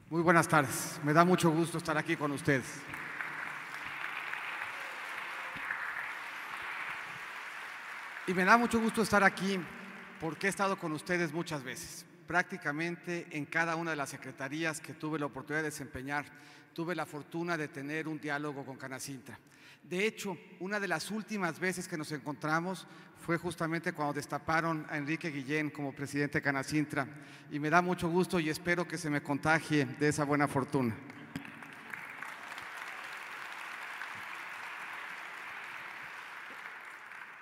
Muy buenas tardes, me da mucho gusto estar aquí con ustedes. Y me da mucho gusto estar aquí porque he estado con ustedes muchas veces. Prácticamente en cada una de las secretarías que tuve la oportunidad de desempeñar, tuve la fortuna de tener un diálogo con Canacintra. De hecho, una de las últimas veces que nos encontramos fue justamente cuando destaparon a Enrique Guillén como presidente de Canacintra, y me da mucho gusto y espero que se me contagie de esa buena fortuna.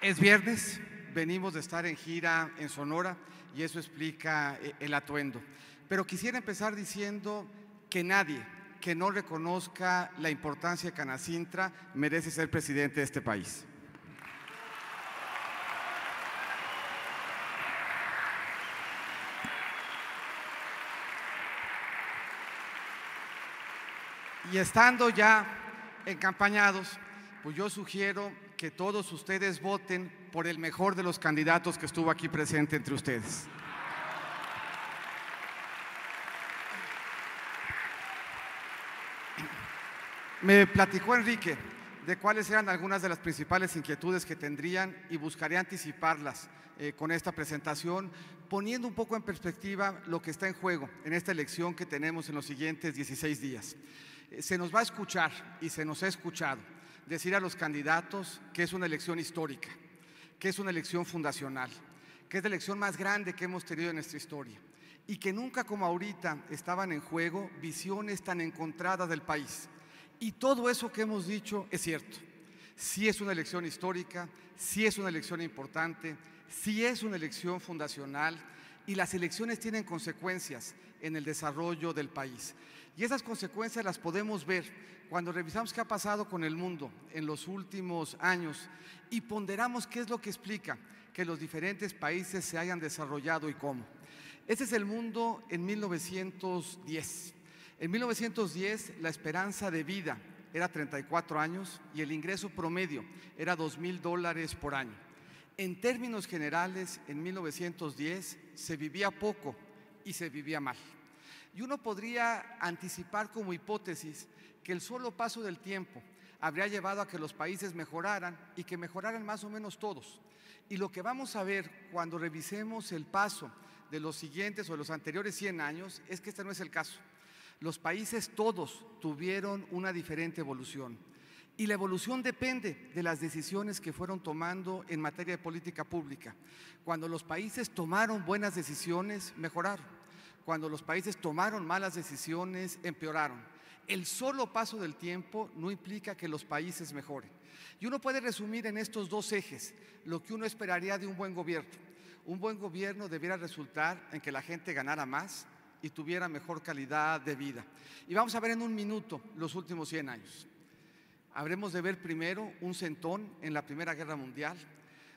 Es viernes, venimos de estar en gira en Sonora y eso explica el atuendo. Pero quisiera empezar diciendo que nadie que no reconozca la importancia de Canacintra merece ser presidente de este país. Y estando ya encampañados, pues yo sugiero que todos ustedes voten por el mejor de los candidatos que estuvo aquí presente entre ustedes. Me platicó Enrique de cuáles eran algunas de las principales inquietudes que tendrían y buscaré anticiparlas con esta presentación, poniendo un poco en perspectiva lo que está en juego en esta elección que tenemos en los siguientes 16 días. Se nos va a escuchar y se nos ha escuchado decir a los candidatos que es una elección histórica, que es una elección fundacional, que es la elección más grande que hemos tenido en nuestra historia y que nunca como ahorita estaban en juego visiones tan encontradas del país. Y todo eso que hemos dicho es cierto. Sí es una elección histórica, sí es una elección importante, sí es una elección fundacional y las elecciones tienen consecuencias en el desarrollo del país. Y esas consecuencias las podemos ver cuando revisamos qué ha pasado con el mundo en los últimos años y ponderamos qué es lo que explica que los diferentes países se hayan desarrollado y cómo. Ese es el mundo en 1910. En 1910 la esperanza de vida era 34 años y el ingreso promedio era $2,000 por año. En términos generales, en 1910 se vivía poco y se vivía mal. Y uno podría anticipar como hipótesis que el solo paso del tiempo habría llevado a que los países mejoraran y que mejoraran más o menos todos. Y lo que vamos a ver cuando revisemos el paso de los siguientes o de los anteriores 100 años es que este no es el caso. Los países todos tuvieron una diferente evolución y la evolución depende de las decisiones que fueron tomando en materia de política pública. Cuando los países tomaron buenas decisiones, mejoraron. Cuando los países tomaron malas decisiones, empeoraron. El solo paso del tiempo no implica que los países mejoren. Y uno puede resumir en estos dos ejes lo que uno esperaría de un buen gobierno. Un buen gobierno debiera resultar en que la gente ganara más y tuviera mejor calidad de vida. Y vamos a ver en un minuto los últimos 100 años. Habremos de ver primero un sentón en la Primera Guerra Mundial.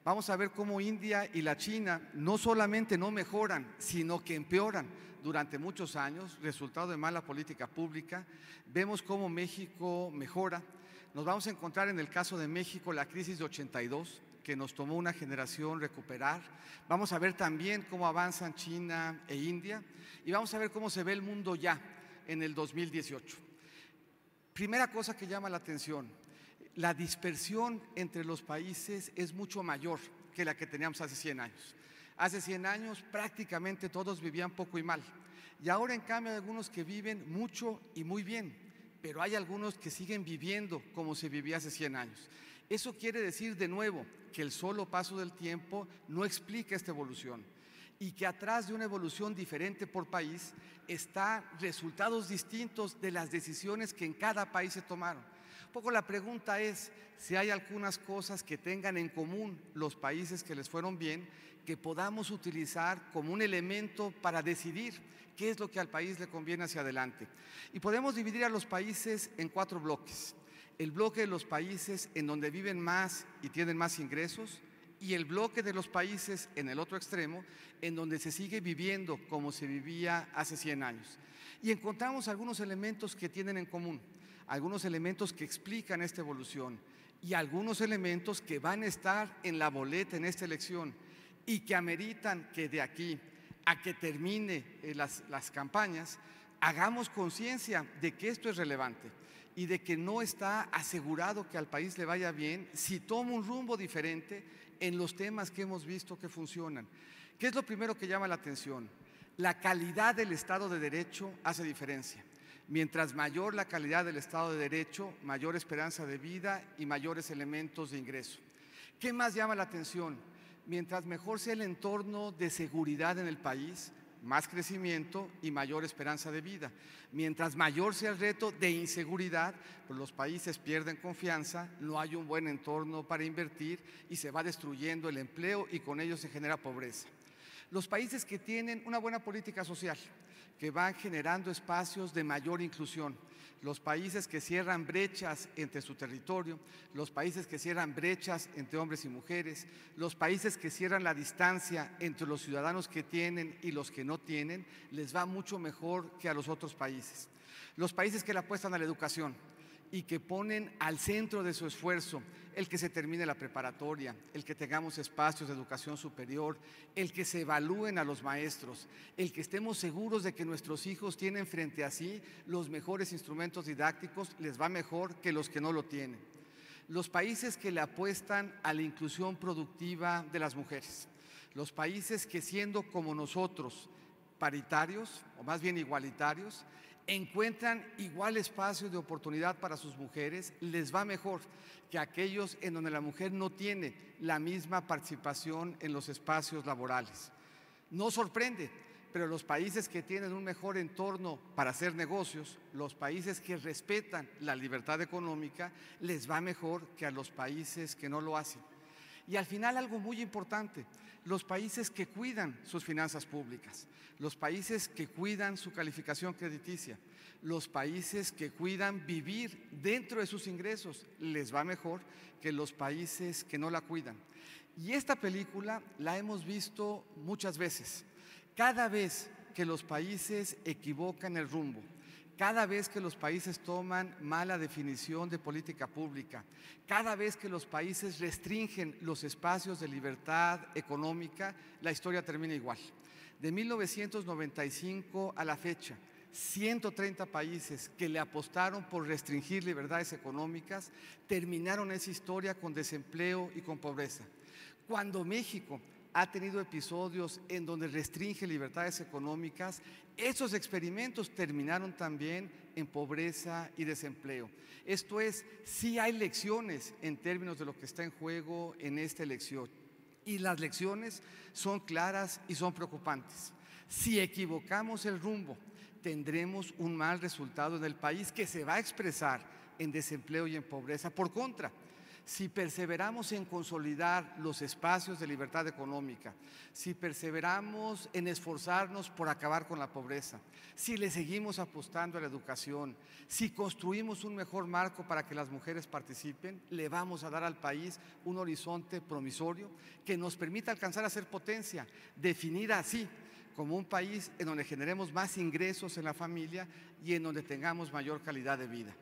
Vamos a ver cómo India y la China no solamente no mejoran, sino que empeoran durante muchos años, resultado de mala política pública. Vemos cómo México mejora. Nos vamos a encontrar en el caso de México la crisis de 82, que nos tomó una generación recuperar. Vamos a ver también cómo avanzan China e India y vamos a ver cómo se ve el mundo ya en el 2018. Primera cosa que llama la atención, la dispersión entre los países es mucho mayor que la que teníamos hace 100 años. Hace 100 años prácticamente todos vivían poco y mal y ahora en cambio hay algunos que viven mucho y muy bien, pero hay algunos que siguen viviendo como se vivía hace 100 años. Eso quiere decir de nuevo que el solo paso del tiempo no explica esta evolución y que atrás de una evolución diferente por país está resultados distintos de las decisiones que en cada país se tomaron. Un poco la pregunta es si hay algunas cosas que tengan en común los países que les fueron bien, que podamos utilizar como un elemento para decidir qué es lo que al país le conviene hacia adelante. Y podemos dividir a los países en 4 bloques. El bloque de los países en donde viven más y tienen más ingresos y el bloque de los países en el otro extremo en donde se sigue viviendo como se vivía hace 100 años. Y encontramos algunos elementos que tienen en común, algunos elementos que explican esta evolución y algunos elementos que van a estar en la boleta en esta elección y que ameritan que de aquí a que termine las campañas Hagamos conciencia de que esto es relevante y de que no está asegurado que al país le vaya bien si toma un rumbo diferente en los temas que hemos visto que funcionan. ¿Qué es lo primero que llama la atención? La calidad del Estado de Derecho hace diferencia. Mientras mayor la calidad del Estado de Derecho, mayor esperanza de vida y mayores elementos de ingreso. ¿Qué más llama la atención? Mientras mejor sea el entorno de seguridad en el país, más crecimiento y mayor esperanza de vida. Mientras mayor sea el reto de inseguridad, pues los países pierden confianza, no hay un buen entorno para invertir y se va destruyendo el empleo y con ello se genera pobreza. Los países que tienen una buena política social, que van generando espacios de mayor inclusión, los países que cierran brechas entre su territorio, los países que cierran brechas entre hombres y mujeres, los países que cierran la distancia entre los ciudadanos que tienen y los que no tienen, les va mucho mejor que a los otros países. Los países que le apuestan a la educación y que ponen al centro de su esfuerzo el que se termine la preparatoria, el que tengamos espacios de educación superior, el que se evalúen a los maestros, el que estemos seguros de que nuestros hijos tienen frente a sí los mejores instrumentos didácticos, les va mejor que los que no lo tienen. Los países que le apuestan a la inclusión productiva de las mujeres, los países que siendo como nosotros paritarios, o más bien igualitarios, encuentran igual espacio de oportunidad para sus mujeres, les va mejor que aquellos en donde la mujer no tiene la misma participación en los espacios laborales. No sorprende, pero los países que tienen un mejor entorno para hacer negocios, los países que respetan la libertad económica, les va mejor que a los países que no lo hacen. Y al final algo muy importante, los países que cuidan sus finanzas públicas, los países que cuidan su calificación crediticia, los países que cuidan vivir dentro de sus ingresos, les va mejor que los países que no la cuidan. Y esta película la hemos visto muchas veces. Cada vez que los países equivocan el rumbo, cada vez que los países toman mala definición de política pública, cada vez que los países restringen los espacios de libertad económica, la historia termina igual. De 1995 a la fecha, 130 países que le apostaron por restringir libertades económicas terminaron esa historia con desempleo y con pobreza. Cuando México ha tenido episodios en donde restringe libertades económicas, esos experimentos terminaron también en pobreza y desempleo. Esto es, sí hay lecciones en términos de lo que está en juego en esta elección. Y las lecciones son claras y son preocupantes. Si equivocamos el rumbo, tendremos un mal resultado en el país que se va a expresar en desempleo y en pobreza. Por contra, si perseveramos en consolidar los espacios de libertad económica, si perseveramos en esforzarnos por acabar con la pobreza, si le seguimos apostando a la educación, si construimos un mejor marco para que las mujeres participen, le vamos a dar al país un horizonte promisorio que nos permita alcanzar a ser potencia, definida así como un país en donde generemos más ingresos en la familia y en donde tengamos mayor calidad de vida.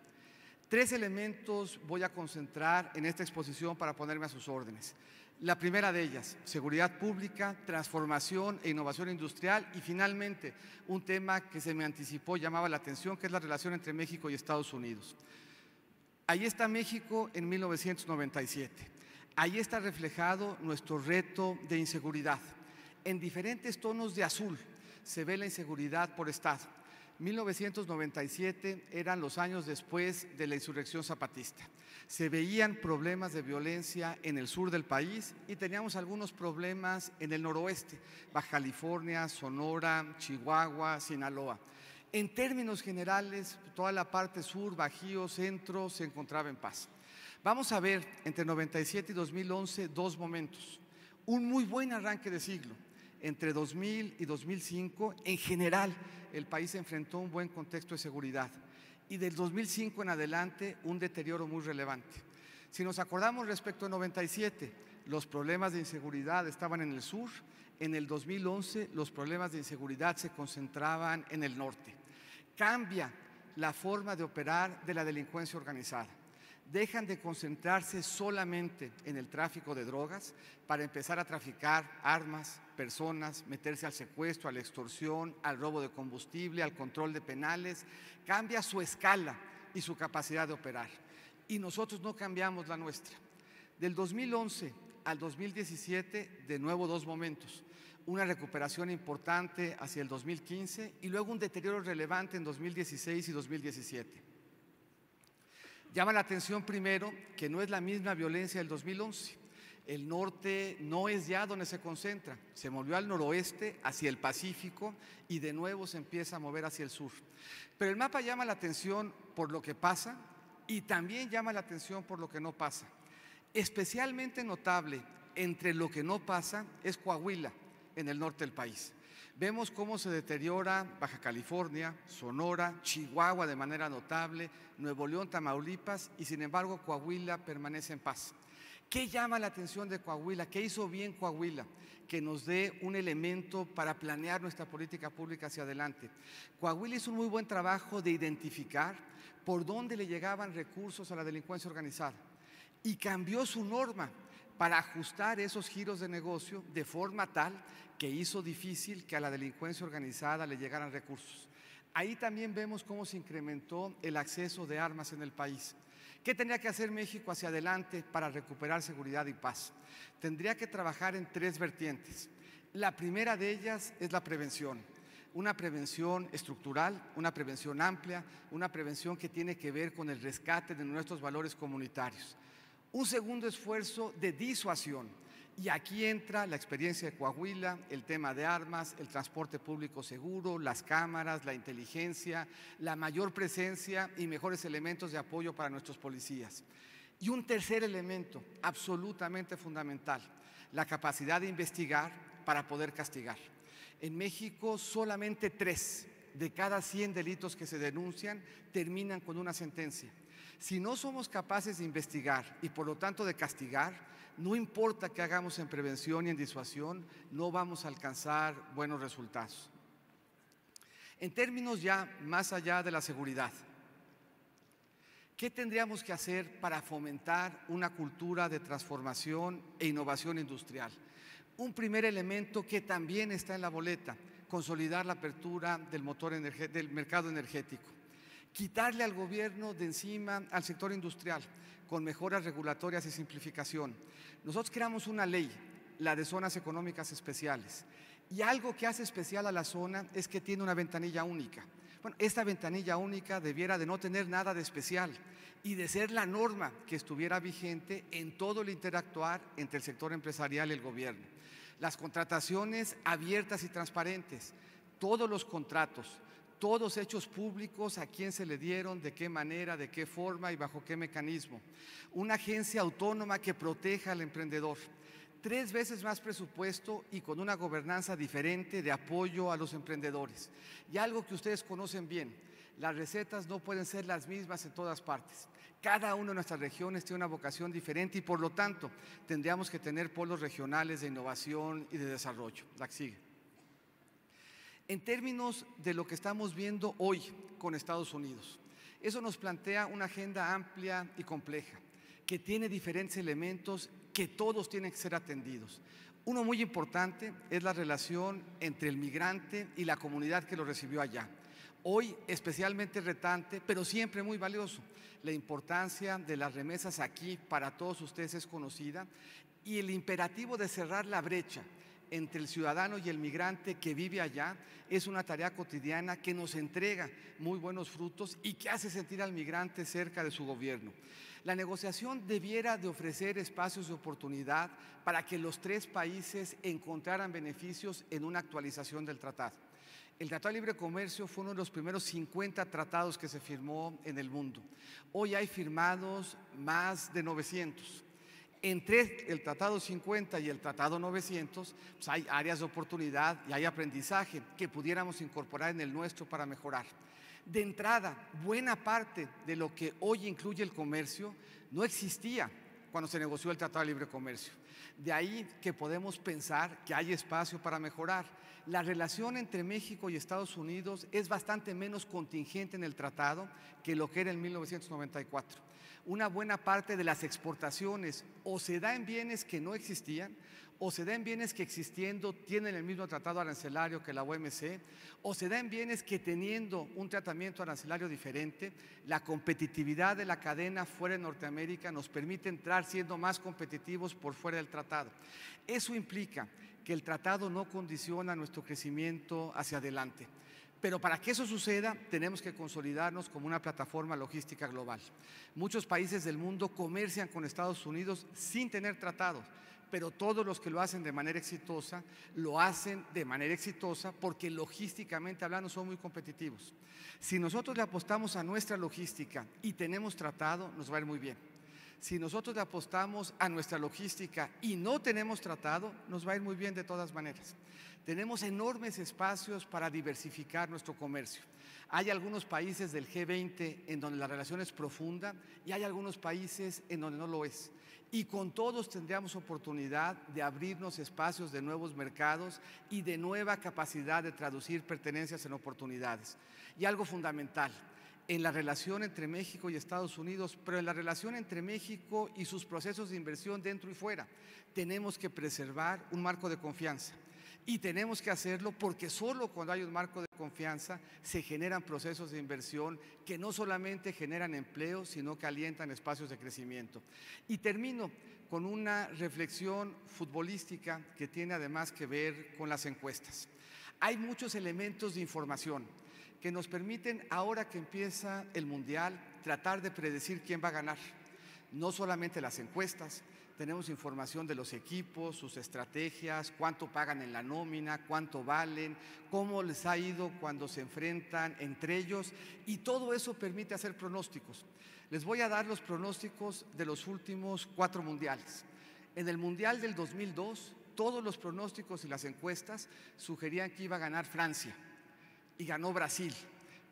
3 elementos voy a concentrar en esta exposición para ponerme a sus órdenes. La primera de ellas, seguridad pública, transformación e innovación industrial y finalmente un tema que se me anticipó, llamaba la atención, que es la relación entre México y Estados Unidos. Ahí está México en 1997. Ahí está reflejado nuestro reto de inseguridad. En diferentes tonos de azul se ve la inseguridad por estado. 1997 eran los años después de la insurrección zapatista. Se veían problemas de violencia en el sur del país y teníamos algunos problemas en el noroeste, Baja California, Sonora, Chihuahua, Sinaloa. En términos generales, toda la parte sur, Bajío, centro, se encontraba en paz. Vamos a ver entre 97 y 2011 dos momentos. Un muy buen arranque de siglo. Entre 2000 y 2005, en general, el país enfrentó un buen contexto de seguridad y del 2005 en adelante un deterioro muy relevante. Si nos acordamos respecto a 97, los problemas de inseguridad estaban en el sur, en el 2011 los problemas de inseguridad se concentraban en el norte. Cambia la forma de operar de la delincuencia organizada. dejan de concentrarse solamente en el tráfico de drogas para empezar a traficar armas, personas, meterse al secuestro, a la extorsión, al robo de combustible, al control de penales. Cambia su escala y su capacidad de operar. Y nosotros no cambiamos la nuestra. Del 2011 al 2017, de nuevo dos momentos. Una recuperación importante hacia el 2015 y luego un deterioro relevante en 2016 y 2017. Llama la atención primero que no es la misma violencia del 2011. El norte no es ya donde se concentra, se movió al noroeste, hacia el Pacífico y de nuevo se empieza a mover hacia el sur. Pero el mapa llama la atención por lo que pasa y también llama la atención por lo que no pasa. Especialmente notable entre lo que no pasa es Coahuila, en el norte del país. Vemos cómo se deteriora Baja California, Sonora, Chihuahua de manera notable, Nuevo León, Tamaulipas y sin embargo Coahuila permanece en paz. ¿Qué llama la atención de Coahuila? ¿Qué hizo bien Coahuila? Que nos dé un elemento para planear nuestra política pública hacia adelante. Coahuila hizo un muy buen trabajo de identificar por dónde le llegaban recursos a la delincuencia organizada y cambió su norma para ajustar esos giros de negocio de forma tal que hizo difícil que a la delincuencia organizada le llegaran recursos. Ahí también vemos cómo se incrementó el acceso de armas en el país. ¿Qué tendría que hacer México hacia adelante para recuperar seguridad y paz? Tendría que trabajar en tres vertientes. La primera de ellas es la prevención. Una prevención estructural, una prevención amplia, una prevención que tiene que ver con el rescate de nuestros valores comunitarios. Un segundo esfuerzo de disuasión, y aquí entra la experiencia de Coahuila, el tema de armas, el transporte público seguro, las cámaras, la inteligencia, la mayor presencia y mejores elementos de apoyo para nuestros policías. Y un tercer elemento absolutamente fundamental, la capacidad de investigar para poder castigar. En México solamente 3 de cada 100 delitos que se denuncian terminan con una sentencia. Si no somos capaces de investigar y por lo tanto de castigar, no importa qué hagamos en prevención y en disuasión, no vamos a alcanzar buenos resultados. En términos ya más allá de la seguridad, ¿qué tendríamos que hacer para fomentar una cultura de transformación e innovación industrial? Un primer elemento que también está en la boleta, consolidar la apertura del mercado energético. Quitarle al gobierno de encima al sector industrial con mejoras regulatorias y simplificación. Nosotros creamos una ley, la de zonas económicas especiales, y algo que hace especial a la zona es que tiene una ventanilla única. Bueno, esta ventanilla única debiera de no tener nada de especial y de ser la norma que estuviera vigente en todo el interactuar entre el sector empresarial y el gobierno. Las contrataciones abiertas y transparentes, todos los contratos, todos hechos públicos, a quién se le dieron, de qué manera, de qué forma y bajo qué mecanismo. Una agencia autónoma que proteja al emprendedor. 3 veces más presupuesto y con una gobernanza diferente de apoyo a los emprendedores. Y algo que ustedes conocen bien, las recetas no pueden ser las mismas en todas partes. Cada una de nuestras regiones tiene una vocación diferente y por lo tanto tendríamos que tener polos regionales de innovación y de desarrollo. La que sigue. En términos de lo que estamos viendo hoy con Estados Unidos, eso nos plantea una agenda amplia y compleja, que tiene diferentes elementos que todos tienen que ser atendidos. Uno muy importante es la relación entre el migrante y la comunidad que lo recibió allá. Hoy especialmente retante, pero siempre muy valioso. La importancia de las remesas aquí para todos ustedes es conocida y el imperativo de cerrar la brecha entre el ciudadano y el migrante que vive allá es una tarea cotidiana que nos entrega muy buenos frutos y que hace sentir al migrante cerca de su gobierno. La negociación debiera de ofrecer espacios de oportunidad para que los 3 países encontraran beneficios en una actualización del tratado. El Tratado de Libre Comercio fue uno de los primeros 50 tratados que se firmó en el mundo. Hoy hay firmados más de 900. Entre el Tratado 50 y el Tratado 900, pues hay áreas de oportunidad y hay aprendizaje que pudiéramos incorporar en el nuestro para mejorar. De entrada, buena parte de lo que hoy incluye el comercio no existía cuando se negoció el Tratado de Libre Comercio. De ahí que podemos pensar que hay espacio para mejorar. La relación entre México y Estados Unidos es bastante menos contingente en el tratado que lo que era en 1994. Una buena parte de las exportaciones o se da en bienes que no existían, o se da en bienes que existiendo tienen el mismo tratado arancelario que la OMC, o se da en bienes que teniendo un tratamiento arancelario diferente, la competitividad de la cadena fuera de Norteamérica nos permite entrar siendo más competitivos por fuera del tratado. Eso implica que el tratado no condiciona nuestro crecimiento hacia adelante. Pero para que eso suceda, tenemos que consolidarnos como una plataforma logística global. Muchos países del mundo comercian con Estados Unidos sin tener tratados, pero todos los que lo hacen de manera exitosa, lo hacen de manera exitosa porque logísticamente hablando son muy competitivos. Si nosotros le apostamos a nuestra logística y tenemos tratado, nos va a ir muy bien. Si nosotros le apostamos a nuestra logística y no tenemos tratado, nos va a ir muy bien de todas maneras. Tenemos enormes espacios para diversificar nuestro comercio. Hay algunos países del G20 en donde la relación es profunda y hay algunos países en donde no lo es. Y con todos tendríamos oportunidad de abrirnos espacios de nuevos mercados y de nueva capacidad de traducir pertenencias en oportunidades. Y algo fundamental, en la relación entre México y Estados Unidos, pero en la relación entre México y sus procesos de inversión dentro y fuera, tenemos que preservar un marco de confianza. Y tenemos que hacerlo porque solo cuando hay un marco de confianza se generan procesos de inversión que no solamente generan empleo, sino que alientan espacios de crecimiento. Y termino con una reflexión futbolística que tiene además que ver con las encuestas. Hay muchos elementos de información que nos permiten, ahora que empieza el Mundial, tratar de predecir quién va a ganar. No solamente las encuestas, tenemos información de los equipos, sus estrategias, cuánto pagan en la nómina, cuánto valen, cómo les ha ido cuando se enfrentan entre ellos, y todo eso permite hacer pronósticos. Les voy a dar los pronósticos de los últimos 4 mundiales. En el Mundial del 2002, todos los pronósticos y las encuestas sugerían que iba a ganar Francia, y ganó Brasil,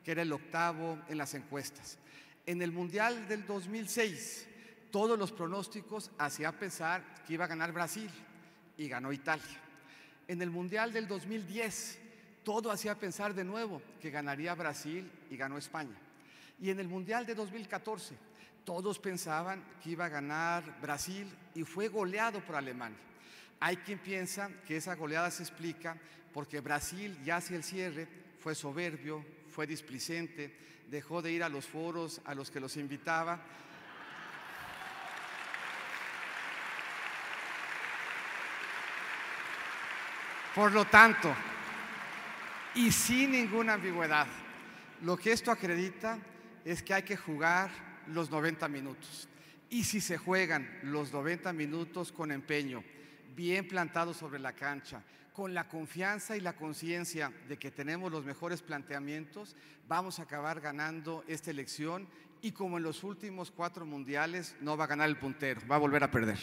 que era el octavo en las encuestas. En el Mundial del 2006, todos los pronósticos hacían pensar que iba a ganar Brasil y ganó Italia. En el Mundial del 2010, todo hacía pensar de nuevo que ganaría Brasil y ganó España. Y en el Mundial de 2014, todos pensaban que iba a ganar Brasil y fue goleado por Alemania. Hay quien piensa que esa goleada se explica porque Brasil ya hacia el cierre fue soberbio, fue displicente, dejó de ir a los foros a los que los invitaba. Por lo tanto, y sin ninguna ambigüedad, lo que esto acredita es que hay que jugar los 90 minutos. Y si se juegan los 90 minutos con empeño, bien plantados sobre la cancha, con la confianza y la conciencia de que tenemos los mejores planteamientos, vamos a acabar ganando esta elección y como en los últimos 4 mundiales, no va a ganar el puntero, va a volver a perder.